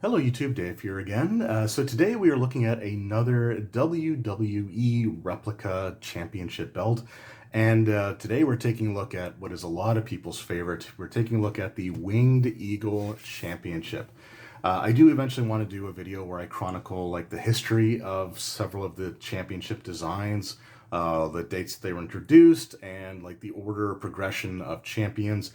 Hello YouTube, Dave here again. So today we are looking at another WWE Replica Championship belt. And today we're taking a look at what is a lot of people's favorite. We're taking a look at the Winged Eagle Championship. I do eventually want to do a video where I chronicle like the history of several of the championship designs, the dates they were introduced, and like the order progression of champions,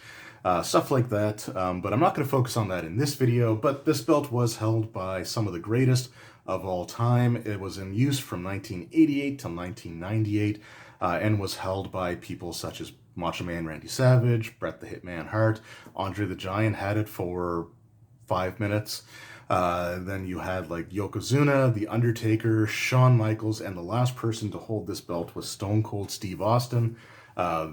stuff like that. But I'm not going to focus on that in this video. But this belt was held by some of the greatest of all time. It was in use from 1988 to 1998, and was held by people such as Macho Man Randy Savage, Bret the Hitman Hart, Andre the Giant had it for 5 minutes. Then you had like Yokozuna, The Undertaker, Shawn Michaels, and the last person to hold this belt was Stone Cold Steve Austin.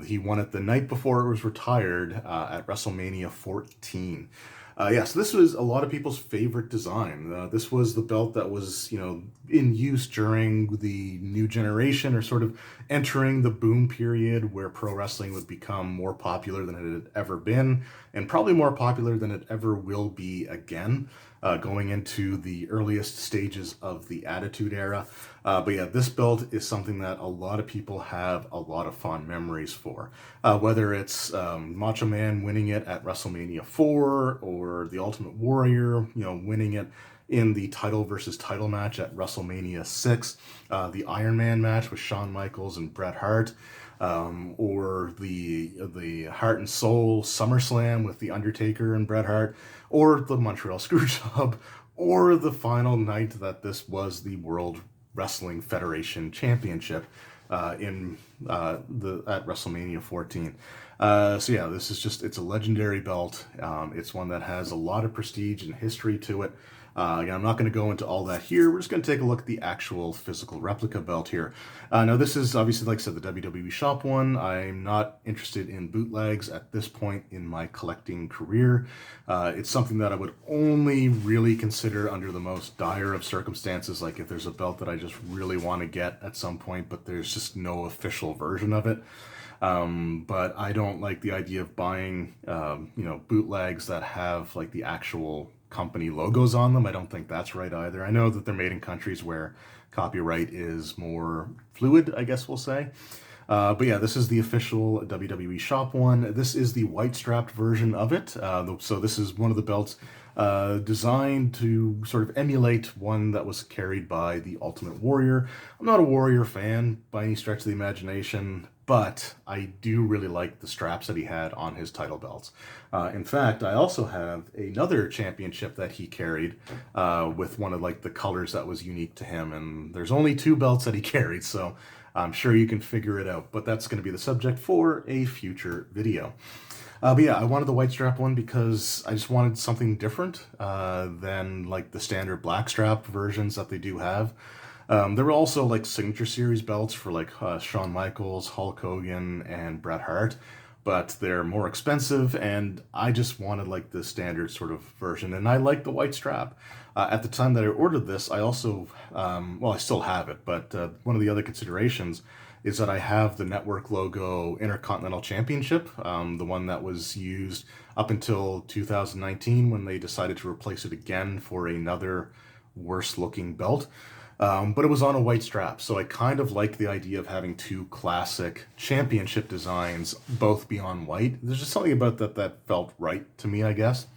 He won it the night before it was retired at WrestleMania 14. So this was a lot of people's favorite design. This was the belt that was, in use during the new generation, or sort of entering the boom period where pro wrestling would become more popular than it had ever been, and probably more popular than it ever will be again, going into the earliest stages of the Attitude Era. But yeah, this belt is something that a lot of people have a lot of fond memories for. Whether it's Macho Man winning it at WrestleMania 4, or the Ultimate Warrior, winning it in the title versus title match at WrestleMania 6, the Iron Man match with Shawn Michaels and Bret Hart, or the Heart and Soul SummerSlam with The Undertaker and Bret Hart, or the Montreal Screwjob, or the final night that this was the World Wrestling Federation Championship at WrestleMania 14. So yeah, this is just, it's a legendary belt. It's one that has a lot of prestige and history to it. Again, I'm not going to go into all that here. We're just going to take a look at the actual physical replica belt here. Now, this is obviously, like I said, the WWE shop one. I'm not interested in bootlegs at this point in my collecting career. It's something that I would only really consider under the most dire of circumstances, like if there's a belt that I just really want to get at some point, but there's just no official version of it. But I don't like the idea of buying, bootlegs that have like the actual company logos on them. I don't think that's right either. I know that they're made in countries where copyright is more fluid, I guess we'll say. But yeah, this is the official WWE shop one. This is the white strapped version of it. So this is one of the belts designed to sort of emulate one that was carried by the Ultimate Warrior. I'm not a Warrior fan by any stretch of the imagination, but I do really like the straps that he had on his title belts. In fact, I also have another championship that he carried with one of like the colors that was unique to him, and there's only 2 belts that he carried, so I'm sure you can figure it out, but that's going to be the subject for a future video. But yeah, I wanted the white strap one because I just wanted something different than like the standard black strap versions that they do have. There were also like signature series belts for like Shawn Michaels, Hulk Hogan, and Bret Hart, but they're more expensive, and I just wanted like the standard sort of version, and I like the white strap. At the time that I ordered this, I also, I still have it, but one of the other considerations is that I have the network logo Intercontinental Championship, the one that was used up until 2019 when they decided to replace it again for another worse looking belt. But it was on a white strap, so I kind of like the idea of having 2 classic championship designs both be on white. There's just something about that felt right to me, I guess.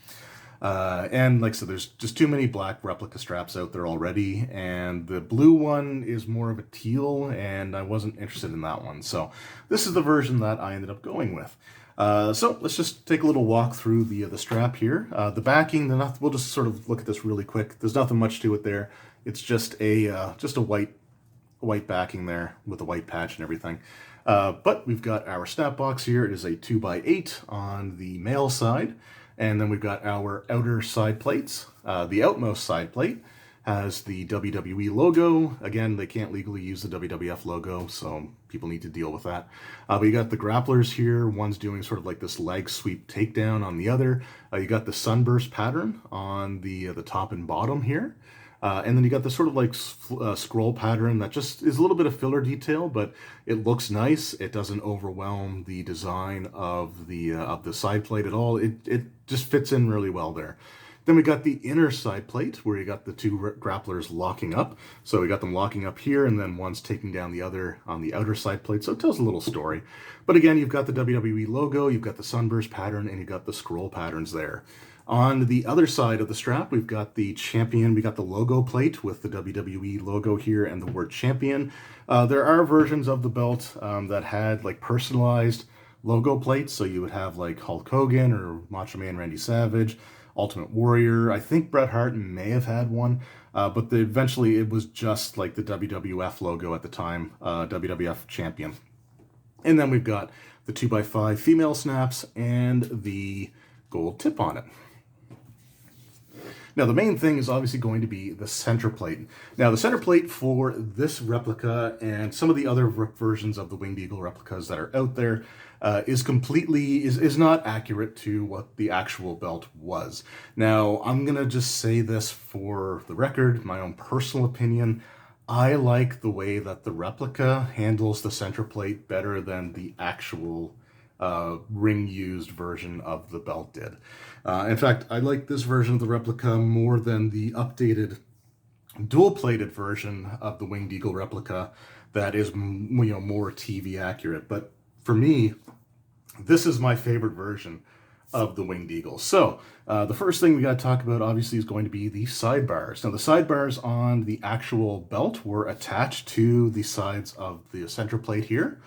And like I said, there's just too many black replica straps out there already, and the blue one is more of a teal, and I wasn't interested in that one. So this is the version that I ended up going with. So let's just take a little walk through the strap here. The backing, we'll just sort of look at this really quick. There's nothing much to it there. It's just a white backing there with a white patch and everything. But we've got our snap box here. It is a 2x8 on the male side. And then we've got our outer side plates. The outmost side plate has the WWE logo. Again, they can't legally use the WWF logo, so people need to deal with that. But you got the grapplers here. One's doing sort of like this leg sweep takedown on the other. You got the sunburst pattern on the top and bottom here. And then you got this sort of like scroll pattern that just is a little bit of filler detail, but it looks nice. It doesn't overwhelm the design of the side plate at all. It just fits in really well there. Then we got the inner side plate where you got the two grapplers locking up. So we got them locking up here, and then one's taking down the other on the outer side plate. So it tells a little story. But again, you've got the WWE logo, you've got the sunburst pattern, and you've got the scroll patterns there. On the other side of the strap, we've got the champion. We got the logo plate with the WWE logo here and the word champion. There are versions of the belt that had like personalized logo plates. So you would have like Hulk Hogan or Macho Man Randy Savage, Ultimate Warrior. I think Bret Hart may have had one, but eventually it was just like the WWF logo at the time, WWF champion. And then we've got the 2x5 female snaps and the gold tip on it. Now, the main thing is obviously going to be the center plate. Now, the center plate for this replica and some of the other versions of the Winged Eagle replicas that are out there is not accurate to what the actual belt was. Now, I'm going to just say this for the record, my own personal opinion. I like the way that the replica handles the center plate better than the actual ring-used version of the belt did. In fact, I like this version of the replica more than the updated dual-plated version of the Winged Eagle replica that is, more TV accurate. But for me, this is my favorite version of the Winged Eagle. So the first thing we got to talk about obviously is going to be the sidebars. Now the sidebars on the actual belt were attached to the sides of the center plate here.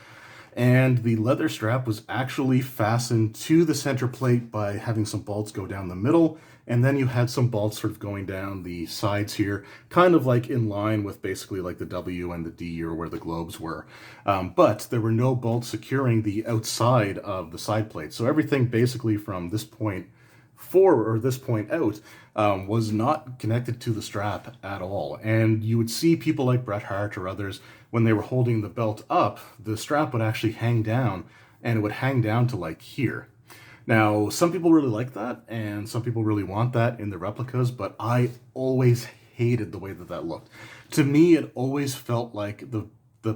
And the leather strap was actually fastened to the center plate by having some bolts go down the middle, and then you had some bolts sort of going down the sides here, kind of like in line with basically like the W and the D or where the globes were. But there were no bolts securing the outside of the side plate. So everything basically from this point forward or this point out was not connected to the strap at all. And you would see people like Bret Hart or others, when they were holding the belt up, the strap would actually hang down, and it would hang down to like here. Now, some people really like that, and some people really want that in the replicas, but I always hated the way that that looked. To me, it always felt like the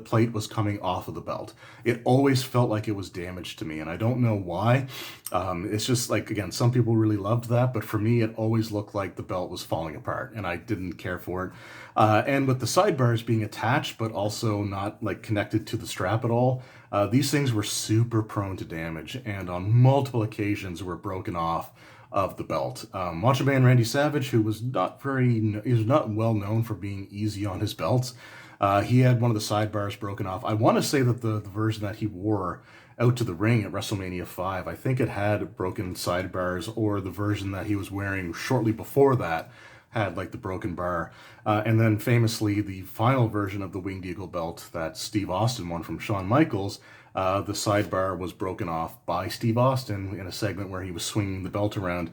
plate was coming off of the belt. It always felt like it was damaged to me, and I don't know why. It's just like, again, some people really loved that, but for me, it always looked like the belt was falling apart, and I didn't care for it. And with the sidebars being attached, but also not like connected to the strap at all, these things were super prone to damage, and on multiple occasions were broken off of the belt. Macho Man Randy Savage, who was not well known for being easy on his belts, he had one of the sidebars broken off. I want to say that the version that he wore out to the ring at WrestleMania 5, I think it had broken sidebars, or the version that he was wearing shortly before that had like the broken bar. And then famously, the final version of the Winged Eagle belt that Steve Austin won from Shawn Michaels, the sidebar was broken off by Steve Austin in a segment where he was swinging the belt around,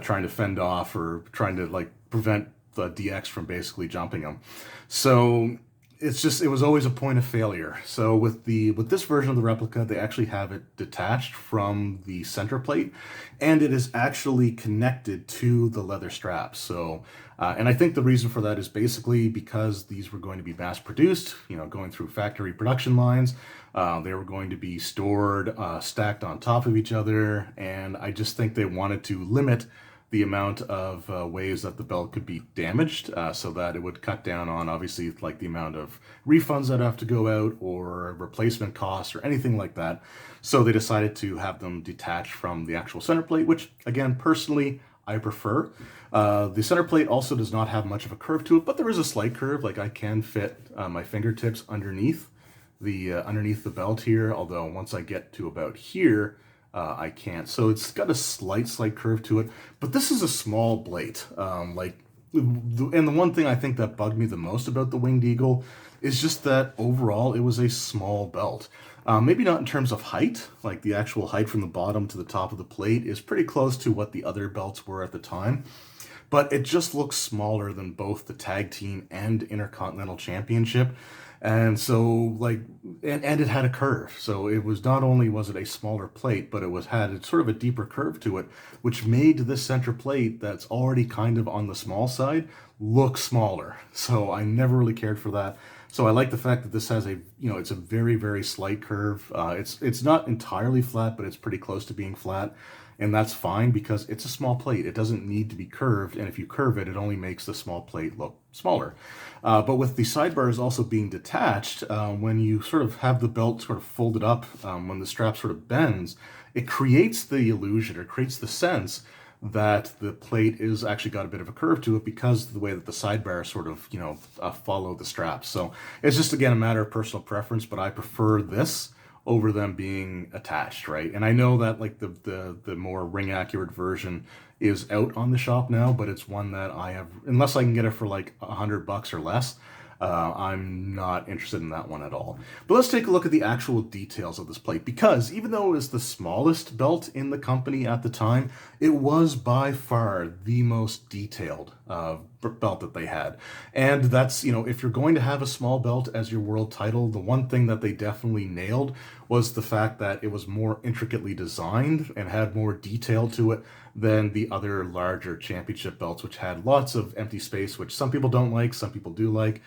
trying to fend off or trying to like prevent the DX from basically jumping him. So it was always a point of failure. So with this version of the replica, they actually have it detached from the center plate, and it is actually connected to the leather straps. So, and I think the reason for that is basically because these were going to be mass produced, going through factory production lines. They were going to be stored, stacked on top of each other, and I just think they wanted to limit the amount of ways that the belt could be damaged, so that it would cut down on, obviously, like the amount of refunds that have to go out or replacement costs or anything like that. So they decided to have them detached from the actual center plate, which, again, personally, I prefer. The center plate also does not have much of a curve to it, but there is a slight curve. Like, I can fit my fingertips underneath the belt here, although once I get to about here, I can't. So it's got a slight curve to it, but this is a small blade. And the one thing I think that bugged me the most about the Winged Eagle is just that overall it was a small belt. Maybe not in terms of height, like the actual height from the bottom to the top of the plate is pretty close to what the other belts were at the time, but it just looks smaller than both the Tag Team and Intercontinental Championship. And so, and it had a curve. So it was, not only was it a smaller plate, but had sort of a deeper curve to it, which made this center plate that's already kind of on the small side look smaller. So I never really cared for that. So I like the fact that this has a, it's a very, very slight curve. It's not entirely flat, but it's pretty close to being flat. And that's fine because it's a small plate. It doesn't need to be curved. And if you curve it, it only makes the small plate look smaller. But with the sidebars also being detached, when you sort of have the belt sort of folded up, when the strap sort of bends, it creates the illusion, or creates the sense that the plate is actually got a bit of a curve to it because of the way that the sidebars sort of, follow the straps. So it's just, again, a matter of personal preference, but I prefer this over them being attached, right? And I know that like the more ring accurate version is out on the shop now, but it's one that I have, unless I can get it for like $100 or less, I'm not interested in that one at all. But let's take a look at the actual details of this plate, because even though it was the smallest belt in the company at the time, it was by far the most detailed belt that they had. And that's, if you're going to have a small belt as your world title, the one thing that they definitely nailed was the fact that it was more intricately designed and had more detail to it than the other larger championship belts, which had lots of empty space, which some people don't like, some people do like.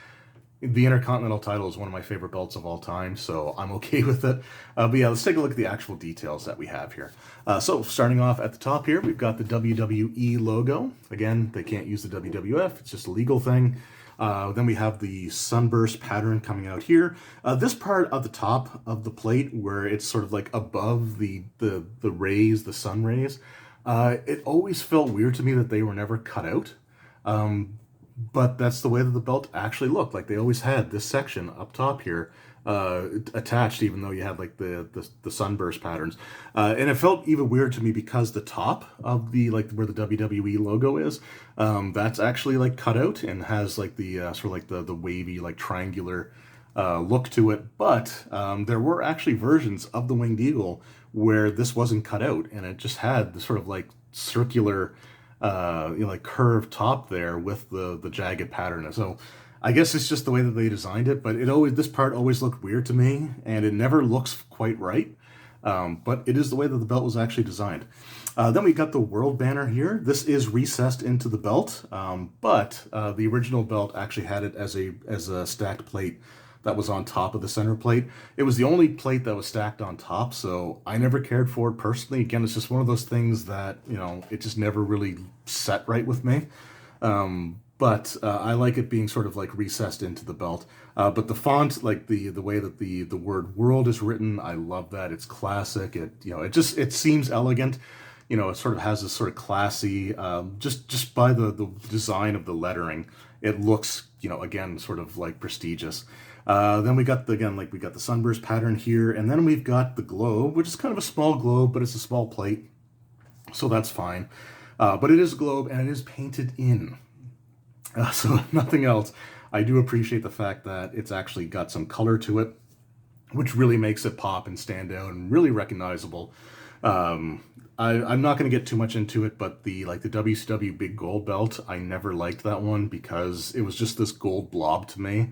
The Intercontinental title is one of my favorite belts of all time, so I'm okay with it. But yeah, let's take a look at the actual details that we have here. So starting off at the top here, we've got the WWE logo. Again, they can't use the WWF, it's just a legal thing. Then we have the sunburst pattern coming out here. This part of the top of the plate, where it's sort of like above the rays, the sun rays, it always felt weird to me that they were never cut out. But that's the way that the belt actually looked. Like they always had this section up top here attached, even though you had like the sunburst patterns. And it felt even weird to me because the top of the, like where the WWE logo is, that's actually like cut out and has like the sort of like the wavy, like triangular look to it. But there were actually versions of the Winged Eagle where this wasn't cut out and it just had the sort of like circular like curved top there with the jagged pattern. So I guess it's just the way that they designed it, but this part always looked weird to me, and it never looks quite right. But it is the way that the belt was actually designed. Then we got the world banner here. This is recessed into the belt, but the original belt actually had it as a stacked plate that was on top of the center plate. It was the only plate that was stacked on top, so I never cared for it personally. Again, it's just one of those things that, it just never really set right with me. But I like it being sort of like recessed into the belt. But the font, like the way that the word world is written, I love that. It's classic. It seems elegant. It sort of has this sort of classy, just by the design of the lettering, it looks, again, sort of like prestigious. Then we got the sunburst pattern here, and then we've got the globe, which is kind of a small globe, but it's a small plate, so that's fine. But it is a globe, and it is painted in. So if nothing else, I do appreciate the fact that it's actually got some color to it, which really makes it pop and stand out and really recognizable. I'm not going to get too much into it, but the WCW Big Gold Belt, I never liked that one because it was just this gold blob to me.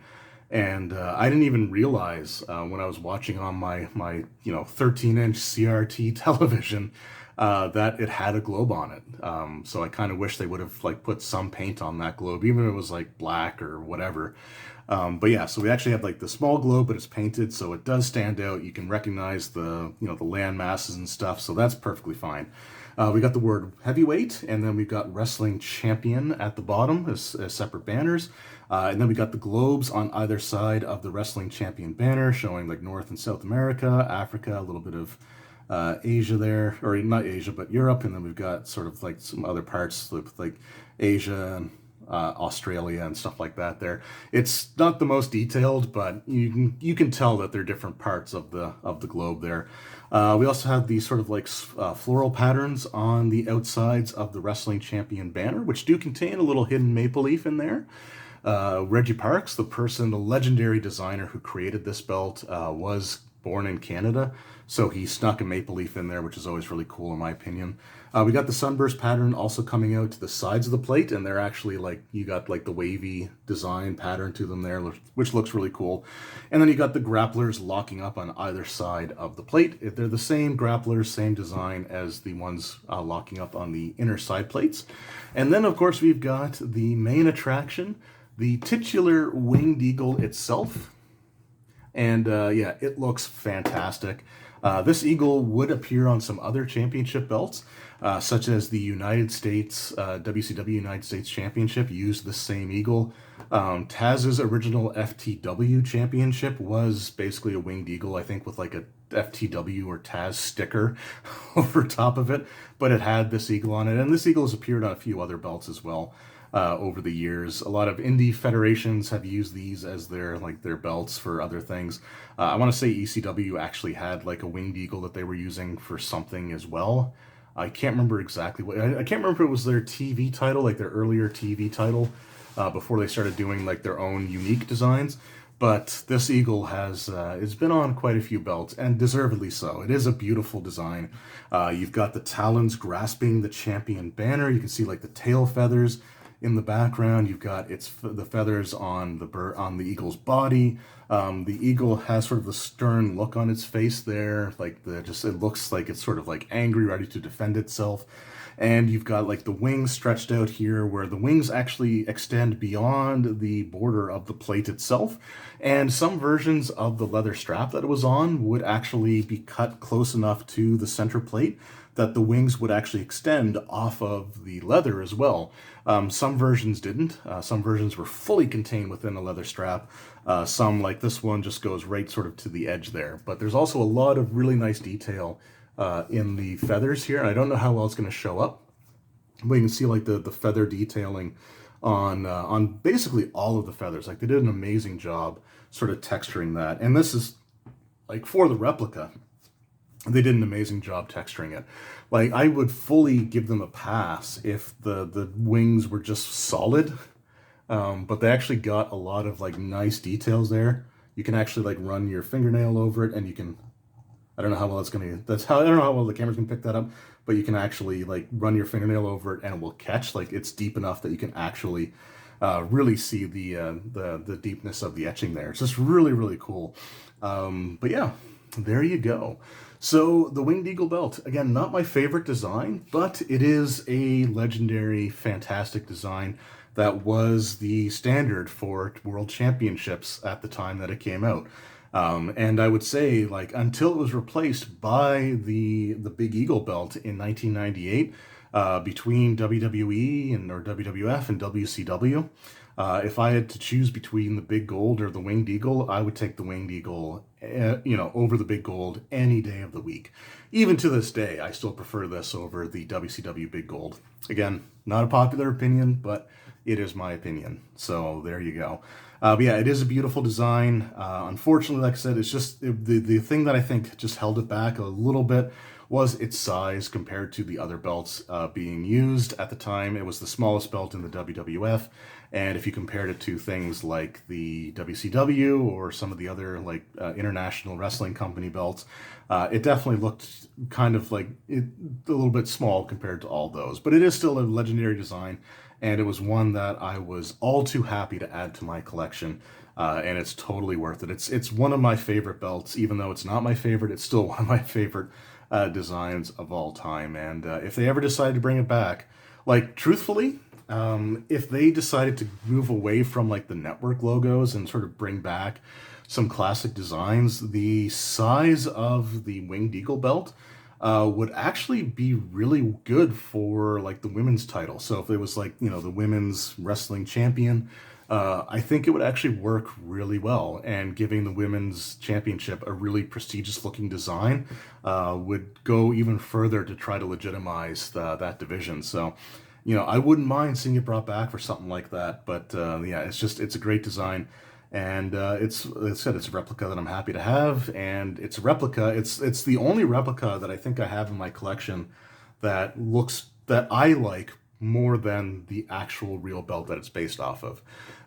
And I didn't even realize when I was watching on my 13-inch CRT television that it had a globe on it. So I kind of wish they would have like put some paint on that globe, even if it was like black or whatever. But yeah, so we actually have like the small globe, but it's painted, so it does stand out. You can recognize the the land masses and stuff, so that's perfectly fine. We got the word heavyweight, and then we've got wrestling champion at the bottom as separate banners. And then we got the globes on either side of the wrestling champion banner, showing like North and South America, Africa, a little bit of Asia there, or not Asia, but Europe. And then we've got sort of like some other parts with like Asia and Australia and stuff like that there. It's not the most detailed, but you can tell that they're different parts of the globe there. We also have these sort of like floral patterns on the outsides of the wrestling champion banner, which do contain a little hidden maple leaf in there. Reggie Parks, the legendary designer who created this belt, was born in Canada, so he snuck a maple leaf in there, which is always really cool in my opinion. We got the sunburst pattern also coming out to the sides of the plate, and they're actually like, you got like the wavy design pattern to them there, which looks really cool. And then you got the grapplers locking up on either side of the plate. They're the same grapplers, same design as the ones locking up on the inner side plates. And then of course we've got the main attraction, the titular winged eagle itself. And yeah, it looks fantastic. This eagle would appear on some other championship belts, such as the United States, WCW United States Championship used the same eagle. Taz's original FTW championship was basically a winged eagle, I think with like a FTW or Taz sticker over top of it, but it had this eagle on it. And this eagle has appeared on a few other belts as well. Over the years, a lot of indie federations have used these as their belts for other things. I want to say ECW actually had like a winged eagle that they were using for something as well. I can't remember exactly what. I can't remember if it was their TV title, like their earlier TV title, before they started doing like their own unique designs. But this eagle has it's been on quite a few belts, and deservedly so. It is a beautiful design. You've got the talons grasping the champion banner. You can see like the tail feathers in the background. You've got the feathers on the eagle's body. The eagle has sort of the stern look on its face there, like it looks like it's sort of like angry, ready to defend itself. And you've got like the wings stretched out here, where the wings actually extend beyond the border of the plate itself. And some versions of the leather strap that it was on would actually be cut close enough to the center plate that the wings would actually extend off of the leather as well. Some versions didn't. Some versions were fully contained within a leather strap. Some, like this one, just goes right sort of to the edge there. But there's also a lot of really nice detail in the feathers here. I don't know how well it's going to show up, but you can see like the feather detailing on basically all of the feathers. Like they did an amazing job sort of texturing that. And this is like for the replica. They did an amazing job texturing it. Like, I would fully give them a pass if the wings were just solid, but they actually got a lot of like nice details there. You can actually like run your fingernail over it, and you can, I don't know how well it's gonna, I don't know how well the camera's gonna pick that up, but you can actually like run your fingernail over it and it will catch. Like, it's deep enough that you can actually really see the deepness of the etching there. It's just really, really cool. But yeah, there you go. So the Winged Eagle belt, again, not my favorite design, but it is a legendary, fantastic design that was the standard for World Championships at the time that it came out. And I would say, like, until it was replaced by the Big Eagle belt in 1998, between WWE or WWF and WCW, if I had to choose between the Big Gold or the Winged Eagle, I would take the Winged Eagle, over the Big Gold any day of the week. Even to this day, I still prefer this over the WCW Big Gold. Again, not a popular opinion, but it is my opinion. So there you go. But yeah, it is a beautiful design. Unfortunately, like I said, it's just the thing that I think just held it back a little bit was its size compared to the other belts being used at the time. It was the smallest belt in the WWF, and if you compared it to things like the WCW or some of the other international wrestling company belts, it definitely looked kind of like a little bit small compared to all those. But it is still a legendary design, and it was one that I was all too happy to add to my collection. And it's totally worth it. It's one of my favorite belts. Even though it's not my favorite, it's still one of my favorite designs of all time. And if they ever decide to bring it back, like, truthfully, if they decided to move away from like the network logos and sort of bring back some classic designs, the size of the Winged Eagle belt would actually be really good for like the women's title. So if it was like, the women's wrestling champion, I think it would actually work really well, and giving the women's championship a really prestigious looking design would go even further to try to legitimize that division. So, I wouldn't mind seeing it brought back for something like that. But yeah, it's a great design. And it's a replica that I'm happy to have, and it's a replica. It's the only replica that I think I have in my collection that I like more than the actual real belt that it's based off of.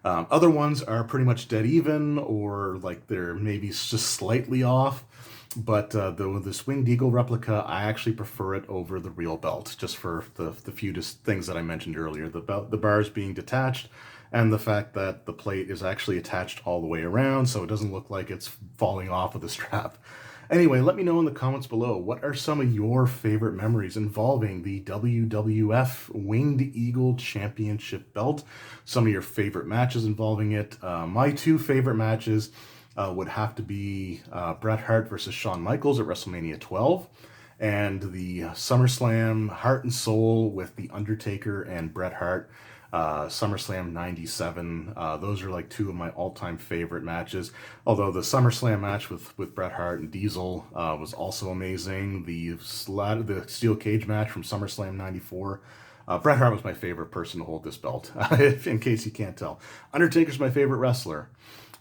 Other ones are pretty much dead even, or like they're maybe just slightly off. But this Winged Eagle replica, I actually prefer it over the real belt, just for the few things that I mentioned earlier. The bars being detached, and the fact that the plate is actually attached all the way around, so it doesn't look like it's falling off of the strap. Anyway, let me know in the comments below, what are some of your favorite memories involving the WWF Winged Eagle Championship belt? Some of your favorite matches involving it. My two favorite matches would have to be Bret Hart versus Shawn Michaels at WrestleMania 12, and the SummerSlam Heart and Soul with The Undertaker and Bret Hart, SummerSlam 97. Those are like two of my all-time favorite matches. Although the SummerSlam match with Bret Hart and Diesel was also amazing. The steel cage match from SummerSlam 94. Bret Hart was my favorite person to hold this belt, in case you can't tell. Undertaker's my favorite wrestler.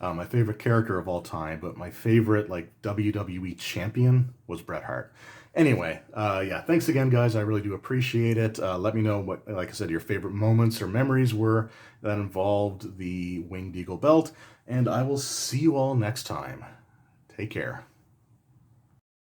My favorite character of all time, but my favorite like WWE champion was Bret Hart. Anyway, yeah, thanks again, guys. I really do appreciate it. Let me know what, like I said, your favorite moments or memories were that involved the Winged Eagle belt, and I will see you all next time. Take care.